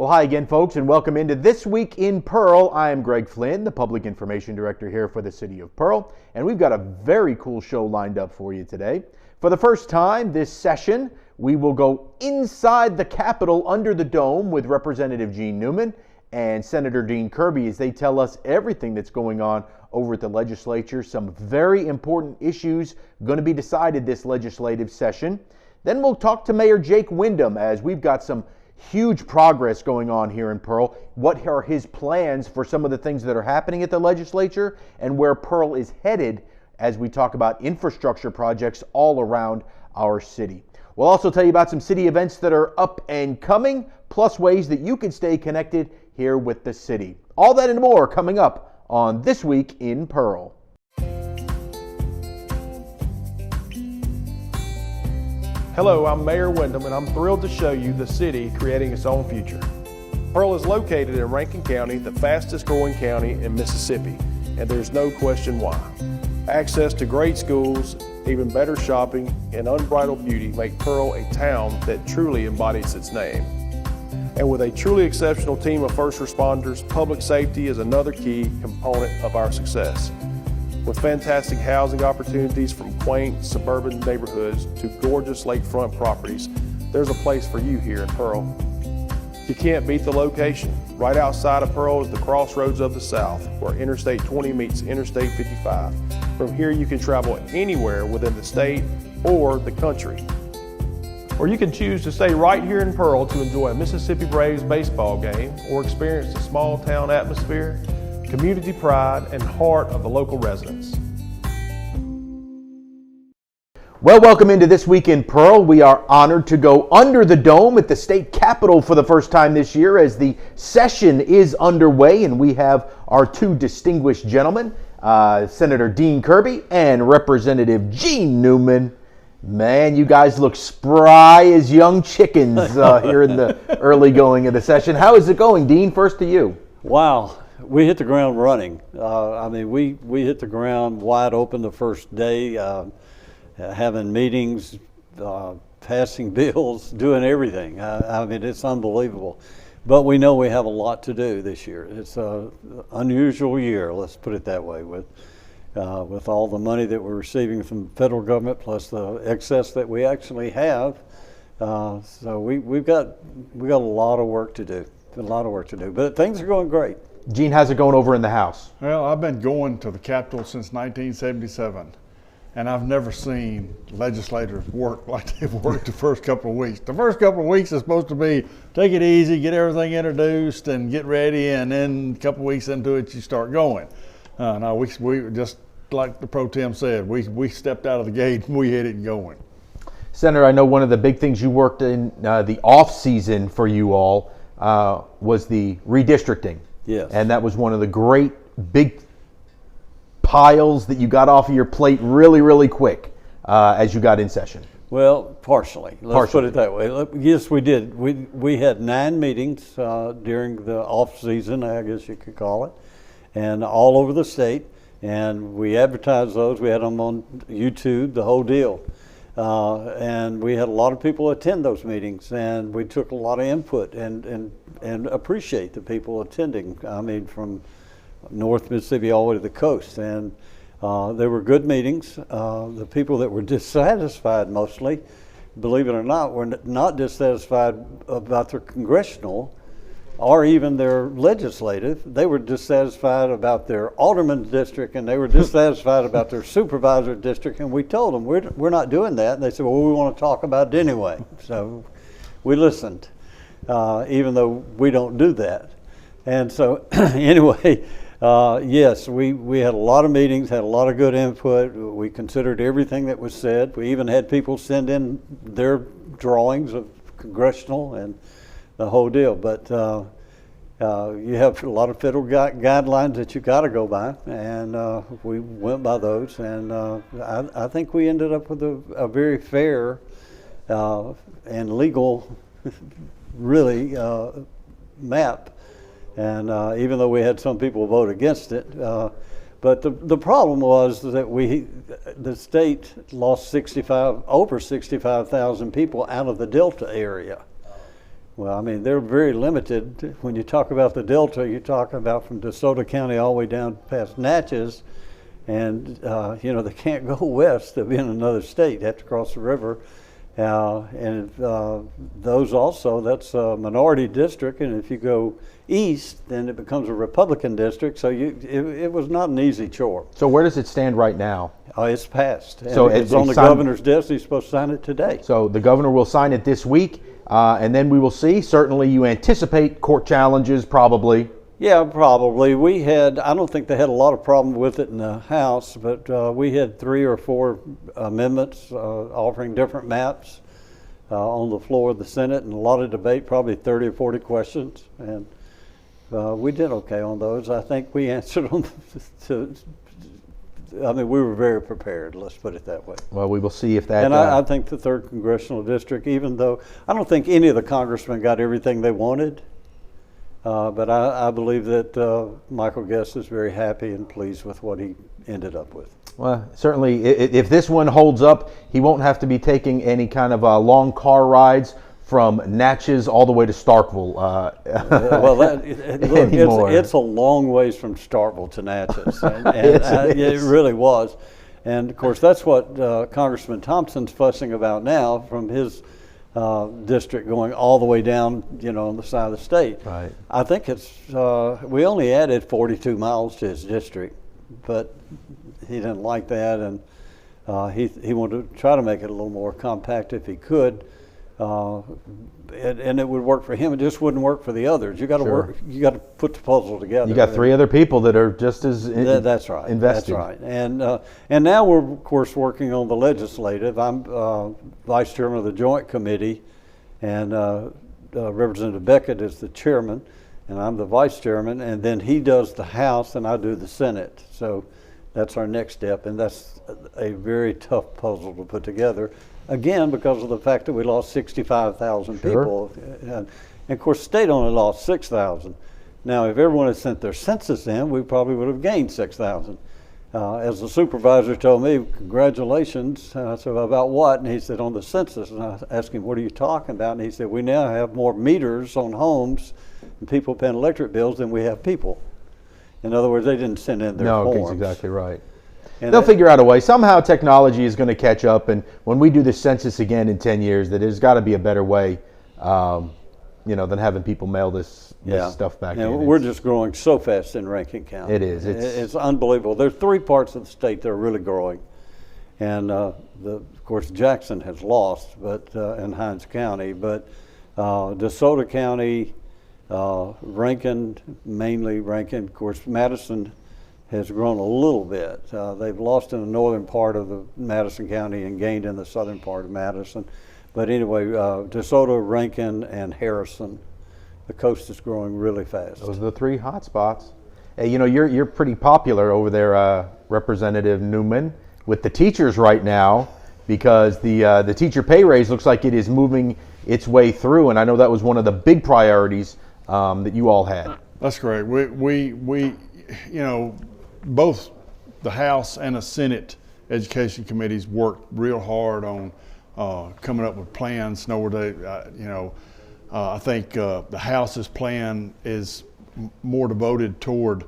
Well, hi again, folks, and welcome into This Week in Pearl. I am Greg Flynn, the Public Information Director here for the City of Pearl, and we've got a very cool show lined up for you today. For the first time this session, we will go inside the Capitol under the dome with Representative Gene Newman and Senator Dean Kirby as they tell us everything that's going on over at the legislature. Some very important issues going to be decided this legislative session. Then we'll talk to Mayor Jake Windham as we've got some huge progress going on here in Pearl. What are his plans for some of the things that are happening at the legislature and where Pearl is headed as we talk about infrastructure projects all around our city. We'll also tell you about some city events that are up and coming, plus ways that you can stay connected here with the city. All that and more coming up on This Week in Pearl. Hello, I'm Mayor Windham, and I'm thrilled to show you the city creating its own future. Pearl is located in Rankin County, the fastest growing county in Mississippi, and there's no question why. Access to great schools, even better shopping, and unbridled beauty make Pearl a town that truly embodies its name. And with a truly exceptional team of first responders, public safety is another key component of our success. With fantastic housing opportunities from quaint suburban neighborhoods to gorgeous lakefront properties, there's a place for you here in Pearl. You can't beat the location. Right outside of Pearl is the crossroads of the South, where Interstate 20 meets Interstate 55. From here you can travel anywhere within the state or the country. Or you can choose to stay right here in Pearl to enjoy a Mississippi Braves baseball game or experience the small town atmosphere, community pride, and heart of the local residents. Well, welcome into This Week in Pearl. We are honored to go under the dome at the state capitol for the first time this year as the session is underway, and we have our two distinguished gentlemen, Senator Dean Kirby and Representative Gene Newman. Man, you guys look spry as young chickens here in the early going of the session. How is it going, Dean? First to you. Wow. We hit the ground running. We hit the ground wide open the first day, having meetings, passing bills, doing everything. It's unbelievable. But we know we have a lot to do this year. It's an unusual year, let's put it that way, with all the money that we're receiving from the federal government plus the excess that we actually have. So we've got a lot of work to do. But things are going great. Gene, how's it going over in the House? Well, I've been going to the Capitol since 1977, and I've never seen legislators work like they've worked the first couple of weeks. The first couple of weeks is supposed to be take it easy, get everything introduced, and get ready, and then a couple of weeks into it, you start going. No, we just like the Pro Tem said, we stepped out of the gate and we hit it going. Senator, I know one of the big things you worked in the off season for you all was the redistricting. Yes. And that was one of the great big piles that you got off of your plate really, really quick as you got in session. Well, partially. Let's put it that way. Yes, we did. We had 9 meetings during the off season, I guess you could call it, and all over the state. And we advertised those. We had them on YouTube, the whole deal. And we had a lot of people attend those meetings, and we took a lot of input and appreciate the people attending. From North Mississippi all the way to the coast, and they were good meetings. The people that were dissatisfied mostly, believe it or not, were not dissatisfied about their congressional or even their legislative. They were dissatisfied about their alderman's district, and they were dissatisfied about their supervisor district, and we told them we're not doing that, and they said, well, we want to talk about it anyway. So we listened, even though we don't do that. And so anyway, yes, we had a lot of meetings, had a lot of good input. We considered everything that was said. We even had people send in their drawings of congressional and the whole deal. But you have a lot of federal guidelines that you got to go by, and we went by those. And I think we ended up with a very fair and legal, really, map. And even though we had some people vote against it, but the problem was that the state lost over 65,000 people out of the Delta area. Well, I mean, they're very limited. When you talk about the Delta, you're talking about from DeSoto County all the way down past Natchez, and they can't go west to be in another state. They have to cross the river. Those also, that's a minority district, and if you go east, then it becomes a Republican district, so it was not an easy chore. So where does it stand right now? It's passed. So it's on the governor's desk. He's supposed to sign it today. So the governor will sign it this week, and then we will see. Certainly you anticipate court challenges, probably. Yeah, probably. I don't think they had a lot of problem with it in the House, but we had 3 or 4 amendments offering different maps on the floor of the Senate, and a lot of debate, probably 30 or 40 questions. And we did okay on those. I think we answered them we were very prepared, let's put it that way. Well, we will see if that... And I think the 3rd Congressional District, even though I don't think any of the congressmen got everything they wanted, but I believe that Michael Guest is very happy and pleased with what he ended up with. Well, certainly, if this one holds up, he won't have to be taking any kind of long car rides from Natchez all the way to Starkville. It's a long ways from Starkville to Natchez, and it really was. And of course, that's what Congressman Thompson's fussing about now from his district going all the way down, on the side of the state. Right. I think we only added 42 miles to his district, but he didn't like that, and he wanted to try to make it a little more compact if he could. And it would work for him. It just wouldn't work for the others. You got to work. You got to put the puzzle together. You got 3 other people that are just as that's right. invested. That's right. And now we're of course working on the legislative. I'm vice chairman of the Joint Committee, and Representative Beckett is the chairman, and I'm the vice chairman. And then he does the House, and I do the Senate. So that's our next step, and that's a very tough puzzle to put together. Again, because of the fact that we lost 65,000 people. And of course, the state only lost 6,000. Now, if everyone had sent their census in, we probably would have gained 6,000. As the supervisor told me, congratulations. I said, about what? And he said, on the census. And I asked him, what are you talking about? And he said, we now have more meters on homes and people paying electric bills than we have people. In other words, they didn't send in their forms. No, that's exactly right. They'll figure out a way. Somehow technology is going to catch up, and when we do the census again in 10 years, that there's got to be a better way, than having people mail this stuff back in. We're just growing so fast in Rankin County. It is. It's unbelievable. There's 3 parts of the state that are really growing, and of course Jackson has lost, but in Hinds County, but DeSoto County, Rankin, mainly Rankin, of course Madison has grown a little bit. They've lost in the northern part of the Madison County and gained in the southern part of Madison. But anyway, DeSoto, Rankin, and Harrison, the coast is growing really fast. Those are the 3 hot spots. Hey, you're pretty popular over there, Representative Newman, with the teachers right now, because the teacher pay raise looks like it is moving its way through, and I know that was one of the big priorities that you all had. That's correct. We both the House and the Senate Education Committees worked real hard on coming up with plans. I think the House's plan is more devoted toward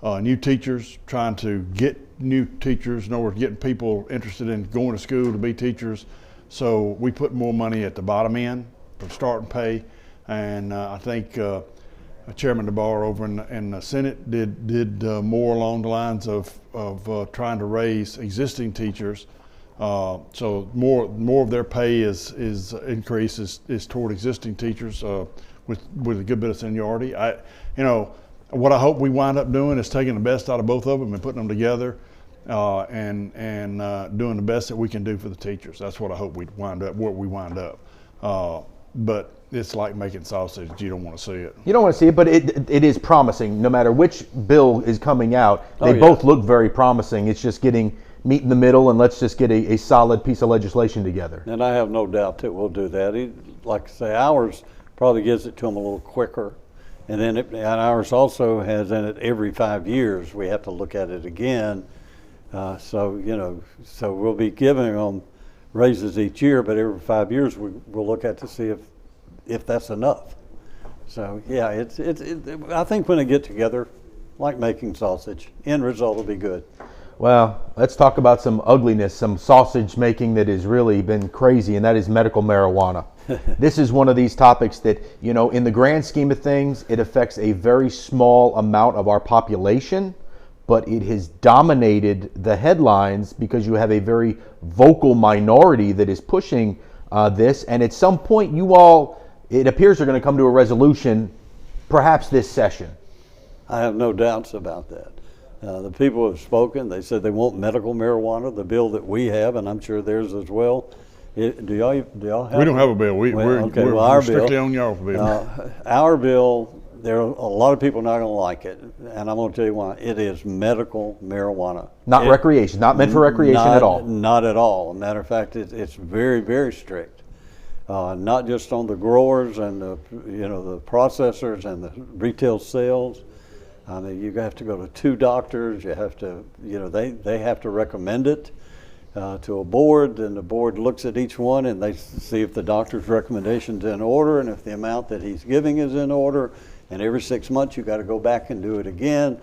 new teachers, trying to get new teachers, in other words, getting people interested in going to school to be teachers. So we put more money at the bottom end for starting pay, and I think Chairman DeBar over in the Senate did more along the lines of trying to raise existing teachers. So more of their pay is increase is toward existing teachers with a good bit of seniority. What I hope we wind up doing is taking the best out of both of them and putting them together and doing the best that we can do for the teachers. That's what I hope we wind up. But it's like making sausage. You don't want to see it. You don't want to see it, but it is promising. No matter which bill is coming out, they both look very promising. It's just getting meet in the middle, and let's just get a solid piece of legislation together. And I have no doubt that we'll do that. Like I say, ours probably gives it to them a little quicker. And then and ours also has in it every 5 years we have to look at it again. So we'll be giving them raises each year, but every 5 years we'll look at to see if if that's enough. So yeah, I think when they get together, like making sausage, end result will be good. Well, let's talk about some ugliness, some sausage making that has really been crazy, and that is medical marijuana. This is one of these topics that, you know, in the grand scheme of things, it affects a very small amount of our population, but it has dominated the headlines because you have a very vocal minority that is pushing this. And at some point, you all, it appears, are going to come to a resolution, perhaps this session. I have no doubts about that. The people have spoken. They said they want medical marijuana, the bill that we have, and I'm sure theirs as well. Do y'all have? We don't have a bill. We're strictly on your bill. Our bill, there are a lot of people not going to like it, and I'm going to tell you why. It is medical marijuana. Not recreation, not meant for recreation at all. Not at all. As a matter of fact, it's very, very strict. Not just on the growers and the processors and the retail sales. I mean, you have to go to 2 doctors. You have to, they have to recommend it to a board, and the board looks at each one and they see if the doctor's recommendation's in order and if the amount that he's giving is in order. And every 6 months you got to go back and do it again.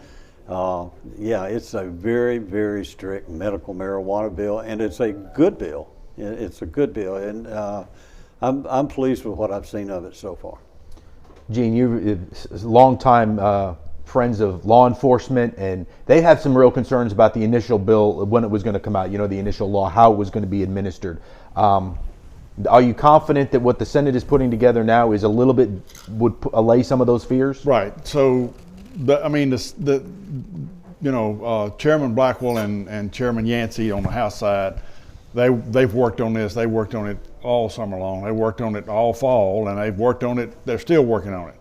It's a very, very strict medical marijuana bill, and it's a good bill. It's a good bill, and I'm pleased with what I've seen of it so far. Gene, you're a long time friends of law enforcement, and they have some real concerns about the initial bill when it was going to come out, the initial law, how it was going to be administered. Are you confident that what the Senate is putting together now is a little bit, would allay some of those fears? Right. So, Chairman Blackwell and Chairman Yancey on the House side, they've worked on this. They worked on it all summer long. They worked on it all fall, and they've worked on it. They're still working on it.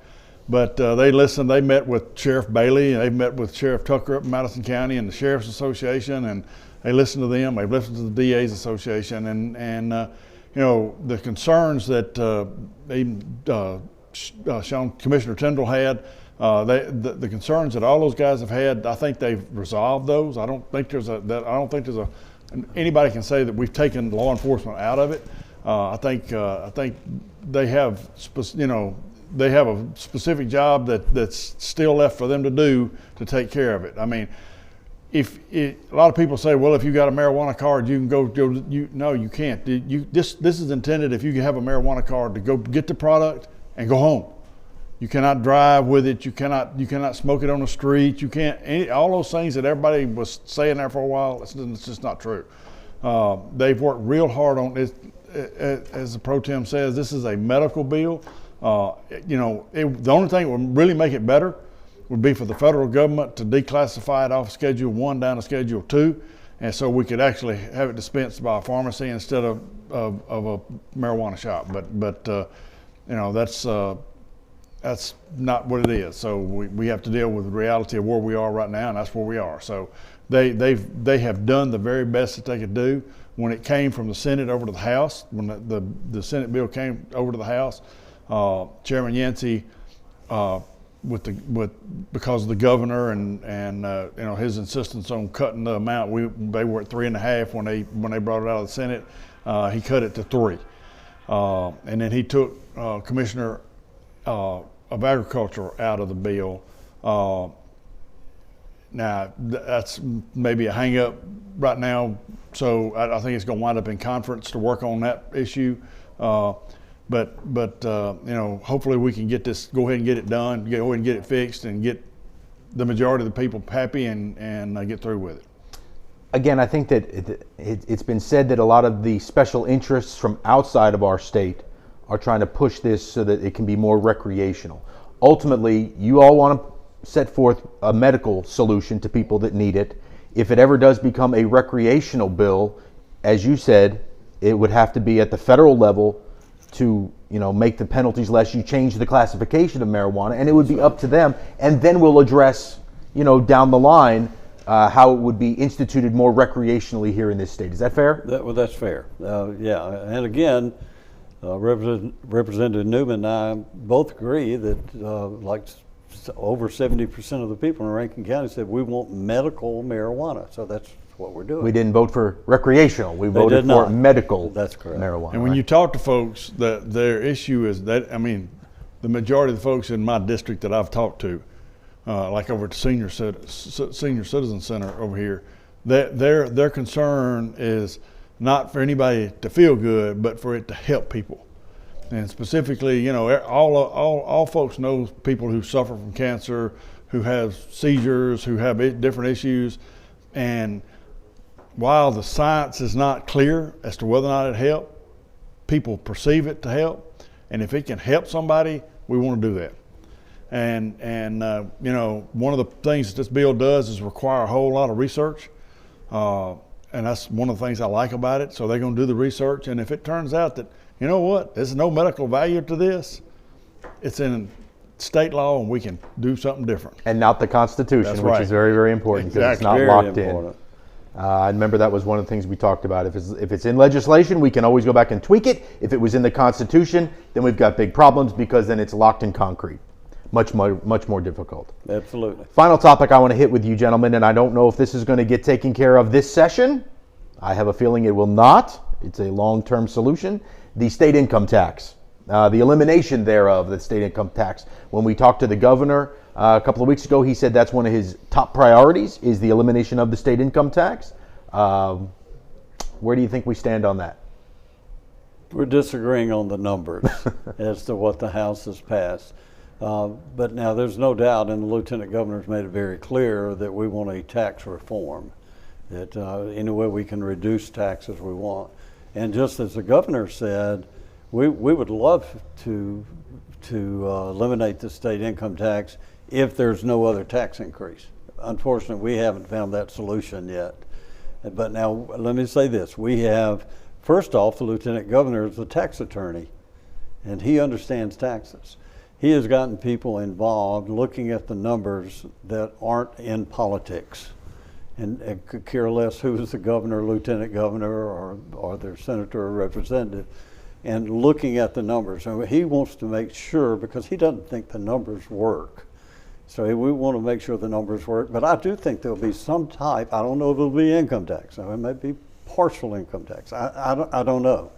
But they listened. They met with Sheriff Bailey, and they met with Sheriff Tucker up in Madison County and the Sheriff's Association, and they listened to them. They've listened to the DA's Association, and the concerns that Commissioner Tindall had, the concerns that all those guys have had, I think they've resolved those. I don't think there's anybody can say that we've taken law enforcement out of it. I think they have they have a specific job that's still left for them to do to take care of it. I mean, a lot of people say, well, if you got a marijuana card, you can go. No, you can't. This is intended if you have a marijuana card to go get the product and go home. You cannot drive with it. You cannot smoke it on the street. You can't. All those things that everybody was saying there for a while, it's just not true. They've worked real hard on this. As the Pro Tem says, this is a medical bill. The only thing that would really make it better would be for the federal government to declassify it off Schedule 1 down to Schedule 2, and so we could actually have it dispensed by a pharmacy instead of a marijuana shop. But that's not what it is. So we have to deal with the reality of where we are right now, and that's where we are. So they have done the very best that they could do. When it came from the Senate over to the House, when the Senate bill came over to the House, Chairman Yancey, because of the governor and his insistence on cutting the amount, they were at 3.5 when they brought it out of the Senate. He cut it to 3, and then he took Commissioner of Agriculture out of the bill. Now that's maybe a hang up right now, so I think it's going to wind up in conference to work on that issue. But hopefully we can go ahead and get it done, go ahead and get it fixed, and get the majority of the people happy and get through with it. Again, I think that it's been said that a lot of the special interests from outside of our state are trying to push this so that it can be more recreational. Ultimately, you all want to set forth a medical solution to people that need it. If it ever does become a recreational bill, as you said, it would have to be at the federal level to make the penalties less. You change the classification of marijuana, and it would be up to them. And then we'll address, down the line, how it would be instituted more recreationally here in this state. Is that fair? That's fair. And again, Representative Newman and I both agree that, like over 70% of the people in Rankin County said we want medical marijuana. So that's what we're doing. We didn't vote for recreational. We voted for not. medical That's correct. marijuana. And when you talk to folks, their issue is that, I mean, the majority of the folks in my district that I've talked to, like over at the Senior Citizen Center over here, their concern is not for anybody to feel good, but for it to help people. And specifically, you know, all folks know people who suffer from cancer, who have seizures, who have different issues. And while the science is not clear as to whether or not it helps, people perceive it to help. And if it can help somebody, we want to do that. And you know, one of the things that this bill does is require a whole lot of research. And that's one of the things I like about it. So they're going to do the research. And if it turns out that, you know what, there's no medical value to this, it's in state law and we can do something different. And not the Constitution, That's which right. is very, very important because it's not Very locked important. in. I remember that was one of the things we talked about. If it's in legislation, we can always go back and tweak it. If it was in the Constitution, then we've got big problems because then it's locked in concrete. Much more difficult. Absolutely. Final topic I want to hit with you, gentlemen, and I don't know if this is going to get taken care of this session. I have a feeling it will not. It's a long-term solution. The state income tax, the elimination thereof, the state income tax. When we talked to the governor a couple of weeks ago, he said that's one of his top priorities is the elimination of the state income tax. Where do you think we stand on that? We're disagreeing on the numbers as to what the House has passed. But now there's no doubt, and the Lieutenant Governor's made it very clear, that we want a tax reform, that any way we can reduce taxes we want. And just as the Governor said, we would love to eliminate the state income tax if there's no other tax increase. Unfortunately, we haven't found that solution yet. But now let me say this. We have, first off, the Lieutenant Governor is a tax attorney, and he understands taxes. He has gotten people involved looking at the numbers that aren't in politics and could care less who is the governor, lieutenant governor, or their senator or representative, and looking at the numbers. And he wants to make sure, because he doesn't think the numbers work. So we want to make sure the numbers work. But I do think there'll be some type, I don't know if it'll be income tax. It might be partial income tax. I don't know.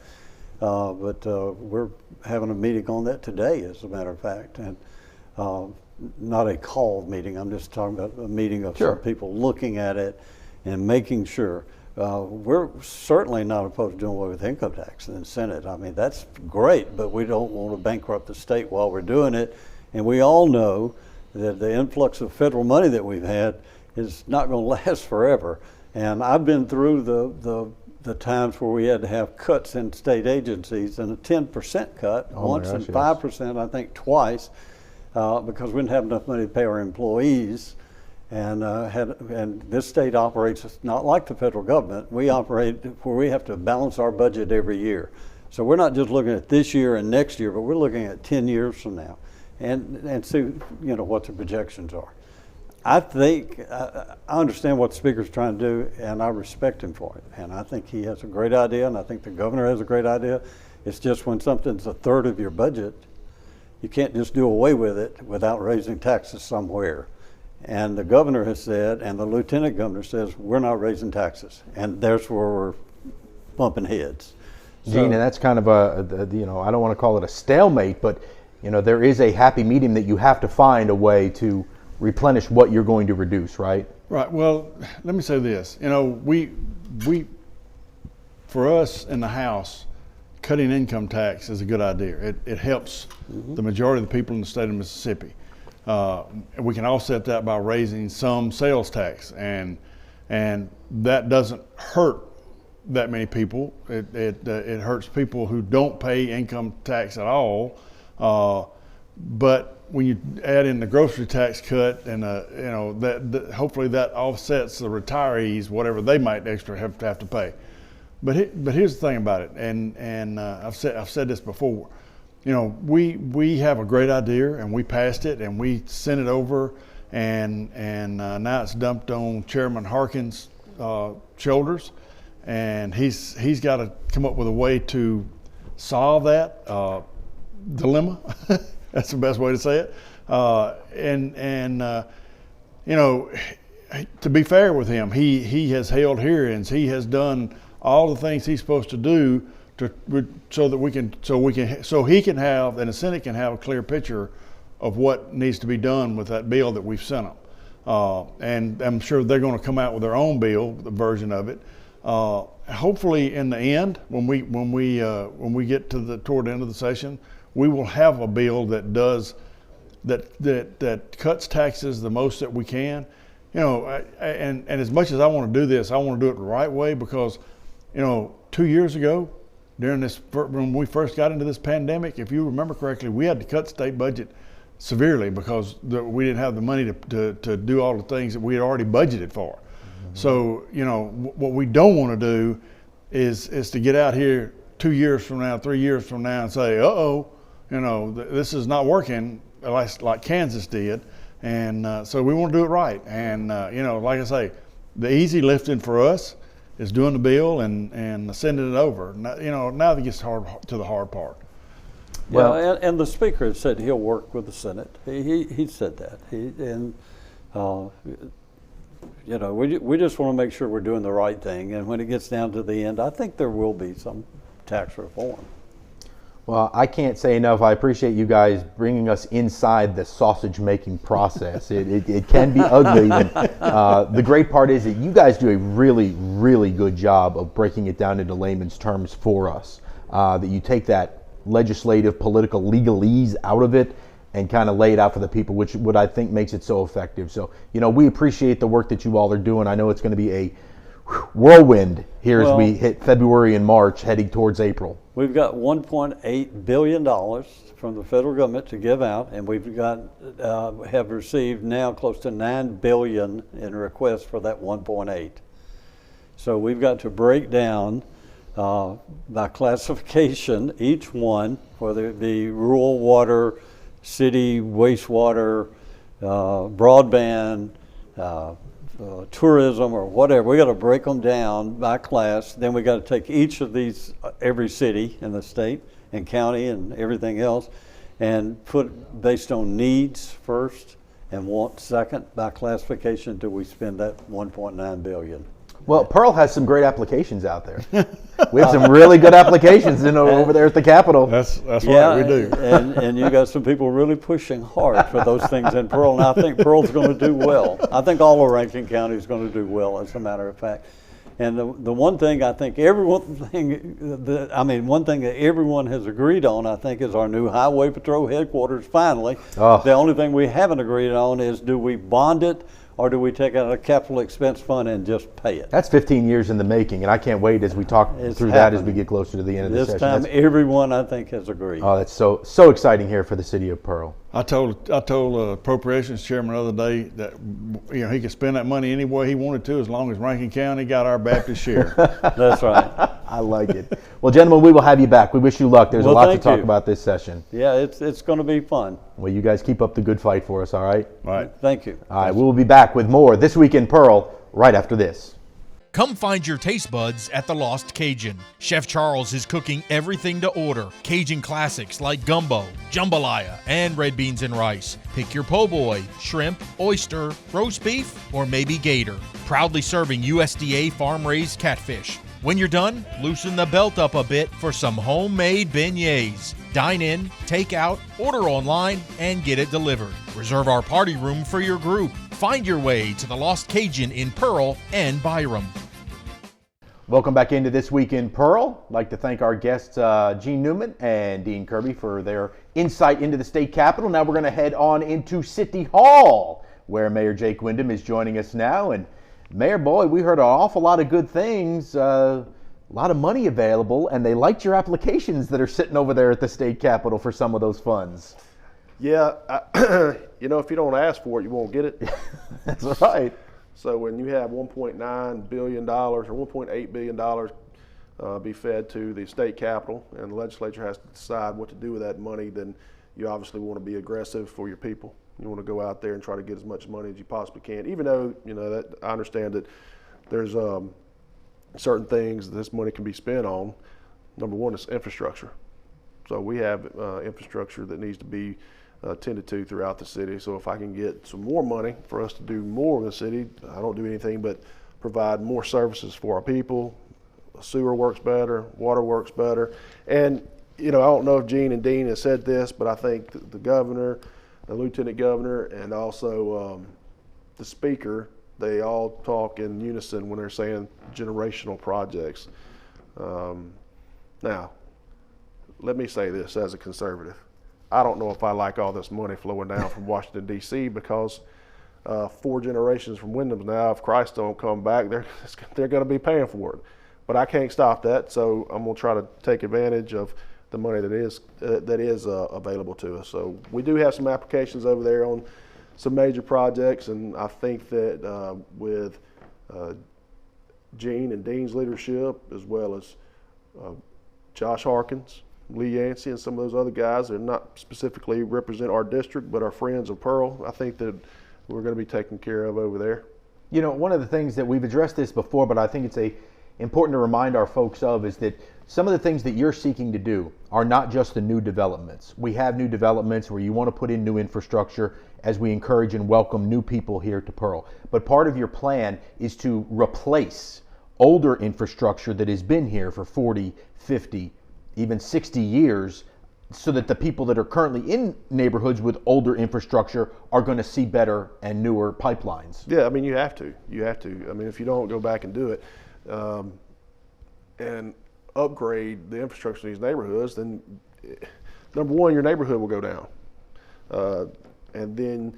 But we're having a meeting on that today, as a matter of fact, and not a called meeting. I'm just talking about a meeting of some people looking at it and making sure. We're certainly not opposed to doing away with income tax in the Senate. I mean, that's great, but we don't want to bankrupt the state while we're doing it. And we all know that the influx of federal money that we've had is not going to last forever. And I've been through the times where we had to have cuts in state agencies, and a 10% cut once and 5%, I think, twice, because we didn't have enough money to pay our employees. And this state operates not like the federal government. We operate where we have to balance our budget every year. So we're not just looking at this year and next year, but we're looking at 10 years from now, and see what the projections are. I think I understand what the Speaker's trying to do, and I respect him for it. And I think he has a great idea, and I think the Governor has a great idea. It's just when something's a third of your budget, you can't just do away with it without raising taxes somewhere. And the Governor has said, and the Lieutenant Governor says, we're not raising taxes, and there's where we're bumping heads. Gene, and that's kind of I don't want to call it a stalemate, but there is a happy medium that you have to find a way to replenish what you're going to reduce, right? Right. Well, let me say this. We for us in the House, cutting income tax is a good idea. It helps the majority of the people in the state of Mississippi. We can offset that by raising some sales tax, and that doesn't hurt that many people. It hurts people who don't pay income tax at all. But when you add in the grocery tax cut, and that hopefully that offsets the retirees, whatever they might extra have to pay. But here's the thing about it, and I've said this before. We have a great idea, and we passed it, and we sent it over, and now it's dumped on Chairman Harkin's shoulders, and he's got to come up with a way to solve that dilemma. That's the best way to say it. You know, to be fair with him, he has held hearings. He has done all the things he's supposed to do so he can have and the Senate can have a clear picture of what needs to be done with that bill that we've sent them. And I'm sure they're going to come out with their own bill, the version of it. Hopefully, in the end, when we get to toward the end of the session, we will have a bill that does that cuts taxes the most that we can. You know, and as much as I want to do this, I want to do it the right way because, you know, 2 years ago, when we first got into this pandemic, if you remember correctly, we had to cut state budget severely because we didn't have the money to do all the things that we had already budgeted for. Mm-hmm. So, you know, what we don't want to do is to get out here 2 years from now, 3 years from now and say, uh-oh, you know, this is not working like Kansas did. And so we want to do it right. And, you know, like I say, the easy lifting for us is doing the bill and sending it over. Now, you know, now it gets to the hard part. Well, and the Speaker has said he'll work with the Senate. He said that. You know, we just want to make sure we're doing the right thing. And when it gets down to the end, I think there will be some tax reform. Well, I can't say enough. I appreciate you guys bringing us inside the sausage making process. It can be ugly. The great part is that you guys do a really, really good job of breaking it down into layman's terms for us. That you take that legislative, political legalese out of it and kind of lay it out for the people, which what I think makes it so effective. So, you know, we appreciate the work that you all are doing. I know it's going to be a whirlwind here as we hit February and March, heading towards April. We've got $1.8 billion from the federal government to give out, and we've got have received now close to $9 billion in requests for that 1.8. So we've got to break down by classification each one, whether it be rural water, city wastewater, broadband, tourism or whatever. We got to break them down by class. Then we got to take each of these, every city in the state and county and everything else, and put based on needs first and want second by classification until we spend that $1.9 billion. Well, Pearl has some great applications out there. We have some really good applications over there at the Capitol. That's right, we do. and you got some people really pushing hard for those things in Pearl, and I think Pearl's going to do well. I think all of Rankin County is going to do well, as a matter of fact. And the one thing I think one thing that everyone has agreed on, I think, is our new Highway Patrol headquarters. Finally, The only thing we haven't agreed on is, do we bond it? Or do we take out a capital expense fund and just pay it? That's 15 years in the making, and I can't wait as we talk through that as we get closer to the end of the session. This time, everyone, I think, has agreed. Oh, that's so exciting here for the city of Pearl. I told Appropriations Chairman the other day that, you know, he could spend that money any way he wanted to as long as Rankin County got our Baptist share. That's right. I like it. Well, gentlemen, we will have you back. We wish you luck. There's a lot to talk about this session. Yeah, it's going to be fun. Well, you guys keep up the good fight for us, all right? All right. Thank you. All right, we will be back with more This Week in Pearl right after this. Come find your taste buds at the Lost Cajun. Chef Charles is cooking everything to order. Cajun classics like gumbo, jambalaya, and red beans and rice. Pick your po' boy, shrimp, oyster, roast beef, or maybe gator. Proudly serving USDA farm-raised catfish. When you're done, loosen the belt up a bit for some homemade beignets. Dine in, take out, order online, and get it delivered. Reserve our party room for your group. Find your way to the Lost Cajun in Pearl and Byram. Welcome back into This Week in Pearl. I'd like to thank our guests, Gene Newman and Dean Kirby, for their insight into the state capitol. Now we're going to head on into City Hall, where Mayor Jake Windham is joining us now. And Mayor, boy, we heard an awful lot of good things, a lot of money available, and they liked your applications that are sitting over there at the state capitol for some of those funds. Yeah, you know, if you don't ask for it, you won't get it. That's right. So when you have $1.9 billion or $1.8 billion be fed to the state capitol, and the legislature has to decide what to do with that money, then you obviously want to be aggressive for your people. You want to go out there and try to get as much money as you possibly can, even though, you know, that I understand that there's certain things this money can be spent on. Number one is infrastructure. So we have infrastructure that needs to be tended to throughout the city. So if I can get some more money for us to do more in the city, I don't do anything but provide more services for our people. Sewer works better, water works better. And, I don't know if Gene and Dean have said this, but I think the governor, the lieutenant governor, and also the speaker, they all talk in unison when they're saying generational projects. Now, let me say this as a conservative. I don't know if I like all this money flowing down from Washington, D.C., because 4 generations from Windham now, if Christ don't come back, they're going to be paying for it. But I can't stop that, so I'm going to try to take advantage of the money that is available to us. So we do have some applications over there on some major projects, and I think that with Gene and Dean's leadership, as well as Josh Harkins, Lee Yancey, and some of those other guys that not specifically represent our district, but are friends of Pearl, I think that we're going to be taken care of over there. One of the things that we've addressed this before, but I think it's important to remind our folks of, is that some of the things that you're seeking to do are not just the new developments. We have new developments where you want to put in new infrastructure as we encourage and welcome new people here to Pearl. But part of your plan is to replace older infrastructure that has been here for 40, 50, even 60 years, so that the people that are currently in neighborhoods with older infrastructure are going to see better and newer pipelines. Yeah, you have to. If you don't go back and do it and upgrade the infrastructure in these neighborhoods, then number one, your neighborhood will go down, and then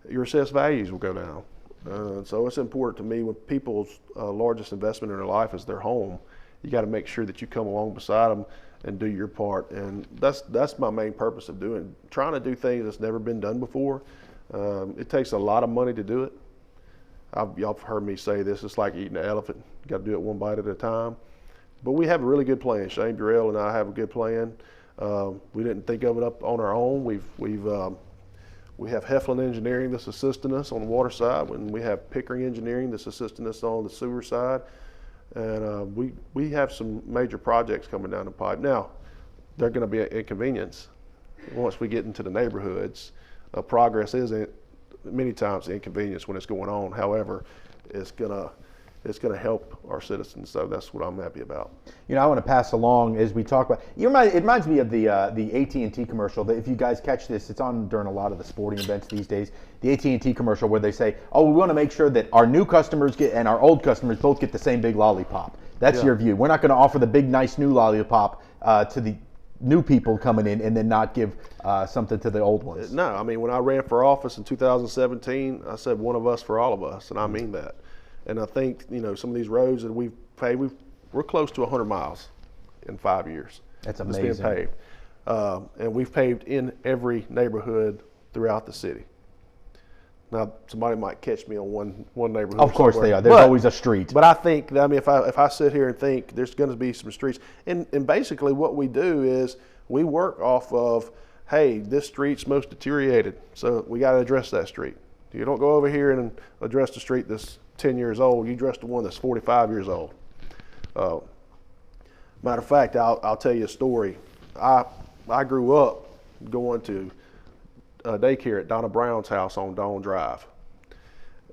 your assessed values will go down. So it's important to me, when people's largest investment in their life is their home, you got to make sure that you come along beside them and do your part. And that's my main purpose of trying to do things that's never been done before. It takes a lot of money to do it. Y'all have heard me say this, it's like eating an elephant. You got to do it one bite at a time. But we have a really good plan. Shane Burrell and I have a good plan. We didn't think of it up on our own. We have Heflin Engineering that's assisting us on the water side, and we have Pickering Engineering that's assisting us on the sewer side. And we have some major projects coming down the pipe. Now, they're going to be an inconvenience once we get into the neighborhoods. Progress is many times inconvenience when it's going on. However, it's gonna help our citizens. So that's what I'm happy about. I want to pass along, as we talk about, it reminds me of the AT&T commercial. That if you guys catch this, it's on during a lot of the sporting events these days. The AT&T commercial where they say, "Oh, we want to make sure that our new customers get and our old customers both get the same big lollipop." That's your view. We're not going to offer the big, nice new lollipop to the new people coming in and then not give something to the old ones. No, when I ran for office in 2017, I said one of us for all of us, and I mean that. And I think, some of these roads that we've paved, we're close to 100 miles in 5 years. That's amazing. It's been paved. And we've paved in every neighborhood throughout the city. Now, somebody might catch me on one neighborhood. Of course they are. There's always a street. But I think, if I sit here and think there's going to be some streets, and basically what we do is we work off of, hey, this street's most deteriorated, so we got to address that street. You don't go over here and address the street that's 10 years old. You address the one that's 45 years old. Matter of fact, I'll tell you a story. I grew up going to daycare at Donna Brown's house on Dawn Drive.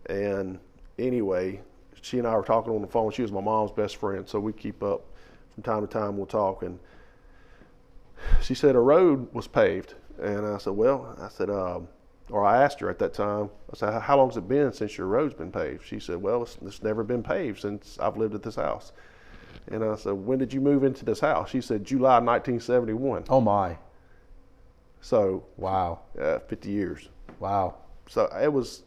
And anyway, she and I were talking on the phone. She was my mom's best friend, so we keep up from time to time. We'll talk. And she said a road was paved. And I said, or I asked her at that time, I said, how long has it been since your road's been paved? She said, well, it's never been paved since I've lived at this house. And I said, when did you move into this house? She said, July 1971. Oh my. So, wow. 50 years. Wow. So it was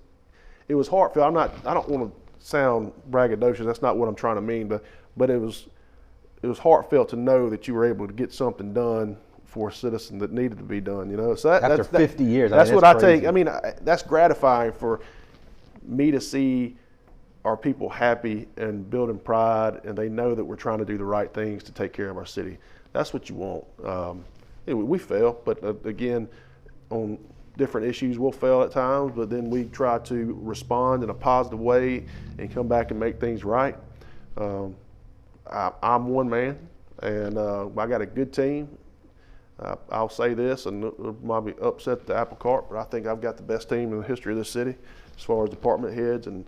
heartfelt. I don't want to sound braggadocious. That's not what I'm trying to mean, but it was heartfelt to know that you were able to get something done for a citizen that needed to be done, So after 50 years, that's what I take. Crazy. That's gratifying for me to see our people happy and building pride, and they know that we're trying to do the right things to take care of our city. That's what you want. We fail, but again, on different issues, we'll fail at times, but then we try to respond in a positive way and come back and make things right. I'm one man, and I got a good team. I'll say this, and it might be upset the apple cart, but I think I've got the best team in the history of this city as far as department heads and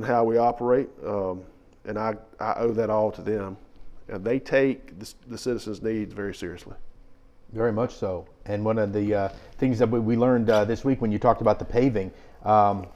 how we operate. And I owe that all to them. And they take the citizens' needs very seriously. Very much so. And one of the things that we learned this week when you talked about the paving,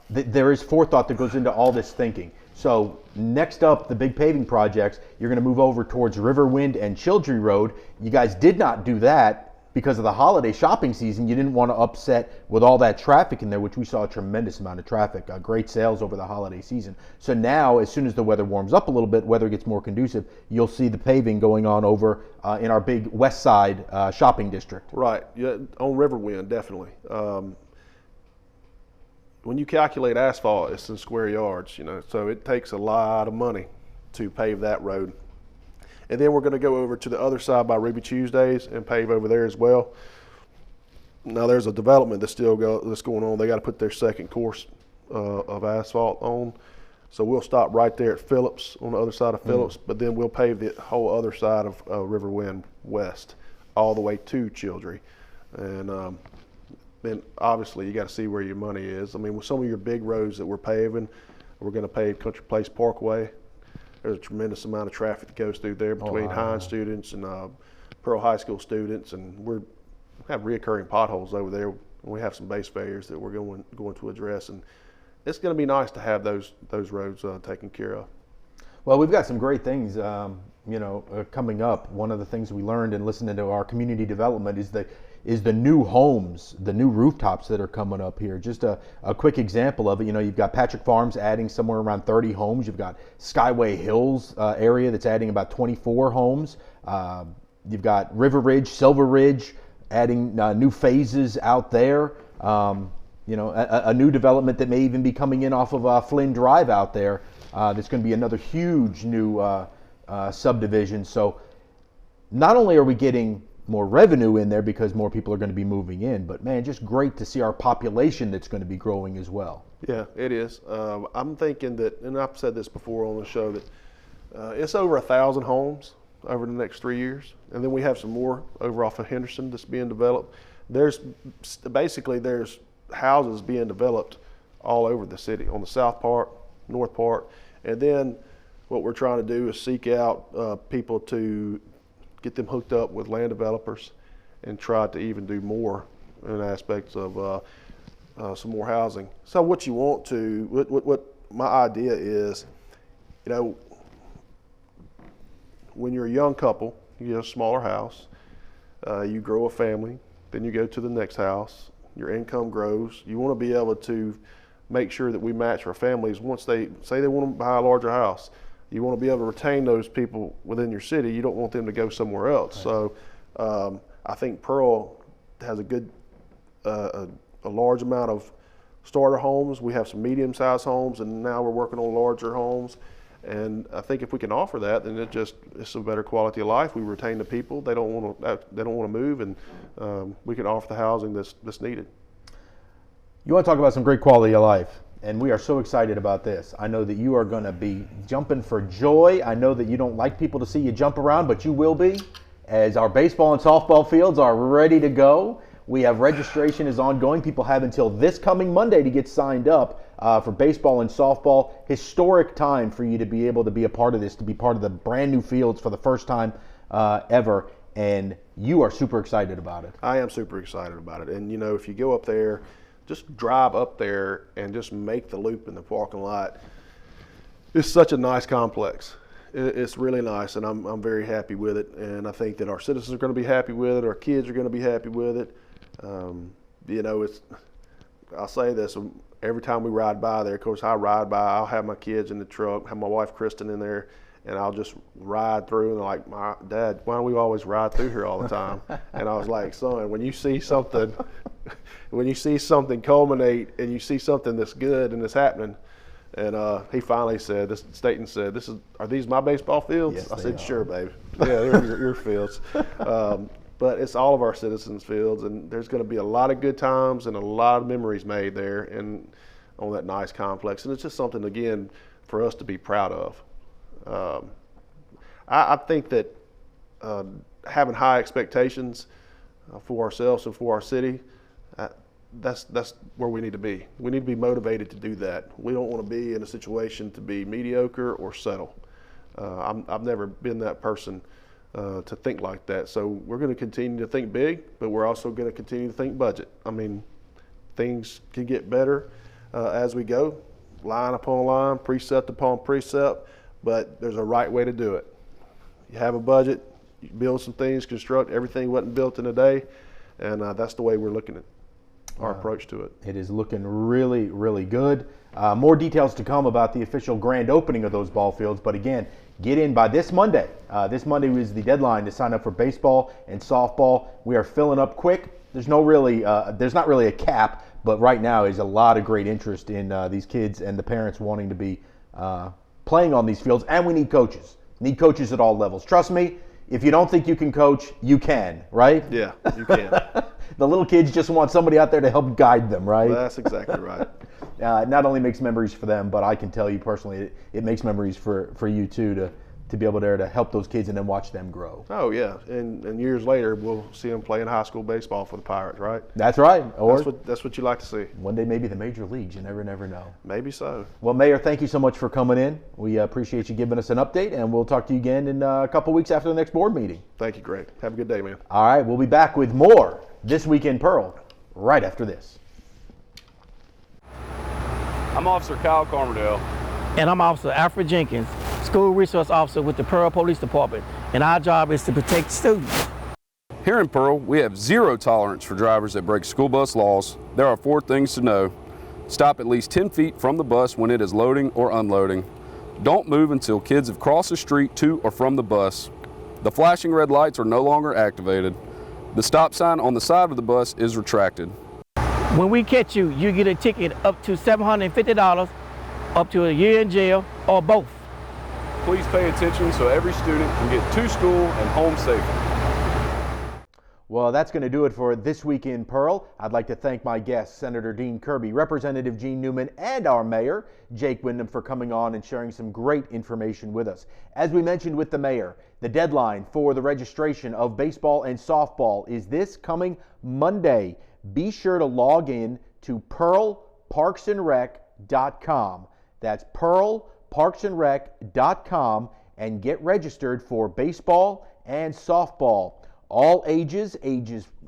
there is forethought that goes into all this thinking. So next up, the big paving projects, you're going to move over towards Riverwind and Childry Road. You guys did not do that because of the holiday shopping season. You didn't want to upset with all that traffic in there, which we saw a tremendous amount of traffic, great sales over the holiday season. So now, as soon as the weather warms up a little bit, weather gets more conducive, you'll see the paving going on over in our big west side shopping district. Right, yeah, on Riverwind, definitely. When you calculate asphalt, it's in square yards, so it takes a lot of money to pave that road. And then we're going to go over to the other side by Ruby Tuesdays and pave over there as well. Now there's a development that's going on. They got to put their second course of asphalt on. So we'll stop right there at Phillips on the other side of Phillips, but then we'll pave the whole other side of Riverwind West all the way to Childry. And then obviously you got to see where your money is. I mean, with some of your big roads that we're paving, we're going to pave Country Place Parkway. There's a tremendous amount of traffic that goes through there between Hines students and Pearl High School students, and we have reoccurring potholes over there. We have some base failures that we're going to address, and it's going to be nice to have those roads taken care of. Well, we've got some great things, coming up. One of the things we learned in listening to our community development is the new homes, the new rooftops that are coming up here. Just a quick example of it, you've got Patrick Farms adding somewhere around 30 homes. You've got Skyway Hills area that's adding about 24 homes. You've got River Ridge, Silver Ridge adding new phases out there. A new development that may even be coming in off of Flynn Drive out there. That's going to be another huge new subdivision. So not only are we getting more revenue in there because more people are going to be moving in, but man, just great to see our population that's going to be growing as well. Yeah, it is. I'm thinking that, and I've said this before on the show, that it's over 1,000 homes over the next 3 years, and then we have some more over off of Henderson that's being developed. There's houses being developed all over the city, on the south part, north part, and then what we're trying to do is seek out people to get them hooked up with land developers and try to even do more in aspects of some more housing. So what my idea is, when you're a young couple, you get a smaller house, you grow a family, then you go to the next house, your income grows. You want to be able to make sure that we match our families. Once they say they want to buy a larger house, you want to be able to retain those people within your city. You don't want them to go somewhere else. Right. So I think Pearl has a large amount of starter homes. We have some medium-sized homes, and now we're working on larger homes. And I think if we can offer that, then it's a better quality of life. We retain the people. They don't want to move, and we can offer the housing that's needed. You want to talk about some great quality of life, and we are so excited about this. I know that you are going to be jumping for joy. I know that you don't like people to see you jump around, but you will be, as our baseball and softball fields are ready to go. We have registration is ongoing. People have until this coming Monday to get signed up for baseball and softball. Historic time for you to be able to be a part of this, to be part of the brand new fields for the first time ever. And you are super excited about it. I am super excited about it. And, if you go up there, just drive up there and just make the loop in the parking lot. It's such a nice complex. It's really nice, and I'm very happy with it. And I think that our citizens are going to be happy with it. Our kids are going to be happy with it. I'll say this, every time we ride by there, of course, I ride by, I'll have my kids in the truck, have my wife Kristen in there, and I'll just ride through, and like, my dad, why don't we always ride through here all the time? And I was like, son, when you see something culminate and you see something that's good and it's happening, and he finally said, Staten said, are these my baseball fields? Yes, I said, sure, baby. Yeah, they're your fields. But it's all of our citizens' fields, and there's going to be a lot of good times and a lot of memories made there and on that nice complex. And it's just something, again, for us to be proud of. I think that having high expectations for ourselves and for our city, that's where we need to be. We need to be motivated to do that. We don't want to be in a situation to be mediocre or settle. I've never been that person to think like that. So we're going to continue to think big, but we're also going to continue to think budget. I mean, things can get better as we go, line upon line, precept upon precept, but there's a right way to do it. You have a budget, you build some things, construct. Everything wasn't built in a day, and that's the way we're looking at our approach to it. It is looking really, really good. More details to come about the official grand opening of those ball fields, but again, get in by this Monday. This Monday was the deadline to sign up for baseball and softball. We are filling up quick. There's not really a cap, but right now is a lot of great interest in these kids and the parents wanting to be playing on these fields, and we need coaches. Need coaches at all levels. Trust me, if you don't think you can coach, you can, right? Yeah, you can. The little kids just want somebody out there to help guide them, right? That's exactly right. It not only makes memories for them, but I can tell you personally, it makes memories for you too, to be able to help those kids and then watch them grow. Oh yeah, and years later we'll see them playing high school baseball for the Pirates, right? That's right. Or that's what you like to see. One day maybe the major leagues. You never know. Maybe so. Well, Mayor, thank you so much for coming in. We appreciate you giving us an update, and we'll talk to you again in a couple weeks after the next board meeting. Thank you, Greg. Have a good day, man. All right, we'll be back with more This Week in Pearl right after this. I'm Officer Kyle Carmerdale. And I'm Officer Alfred Jenkins, School Resource Officer with the Pearl Police Department, and our job is to protect students. Here in Pearl, we have zero tolerance for drivers that break school bus laws. There are 4 things to know. Stop at least 10 feet from the bus when it is loading or unloading. Don't move until kids have crossed the street to or from the bus. The flashing red lights are no longer activated. The stop sign on the side of the bus is retracted. When we catch you, you get a ticket up to $750, up to a year in jail, or both. Please pay attention so every student can get to school and home safely. Well, that's going to do it for This Week in Pearl. I'd like to thank my guests, Senator Dean Kirby, Representative Gene Newman, and our Mayor, Jake Windham, for coming on and sharing some great information with us. As we mentioned with the Mayor, the deadline for the registration of baseball and softball is this coming Monday. Be sure to log in to pearlparksandrec.com. That's pearlparksandrec.com and get registered for baseball and softball. All ages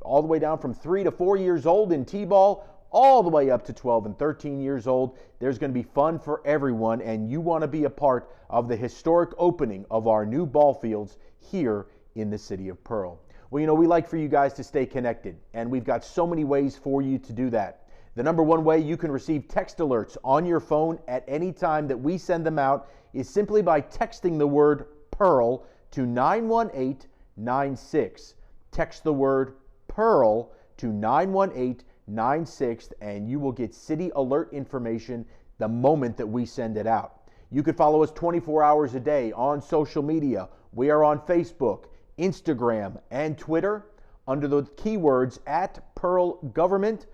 all the way down from 3 to 4 years old in T-ball, all the way up to 12 and 13 years old. There's going to be fun for everyone, and you want to be a part of the historic opening of our new ball fields here in the city of Pearl. Well, we like for you guys to stay connected, and we've got so many ways for you to do that. The number one way you can receive text alerts on your phone at any time that we send them out is simply by texting the word PEARL to 91896. Text the word PEARL to 91896, and you will get city alert information the moment that we send it out. You can follow us 24 hours a day on social media. We are on Facebook, Instagram, and Twitter under the keywords @PearlGovernment.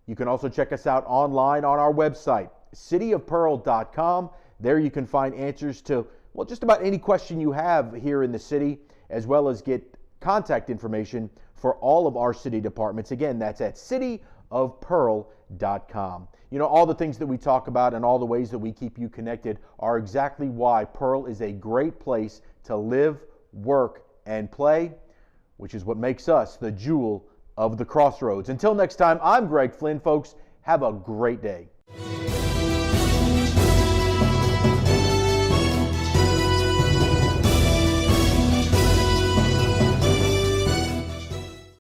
You can also check us out online on our website, cityofpearl.com. There you can find answers to, just about any question you have here in the city, as well as get contact information for all of our city departments. Again, that's at cityofpearl.com. All the things that we talk about and all the ways that we keep you connected are exactly why Pearl is a great place to live, work, and play, which is what makes us the jewel of the crossroads. Until next time, I'm Greg Flynn, folks. Have a great day.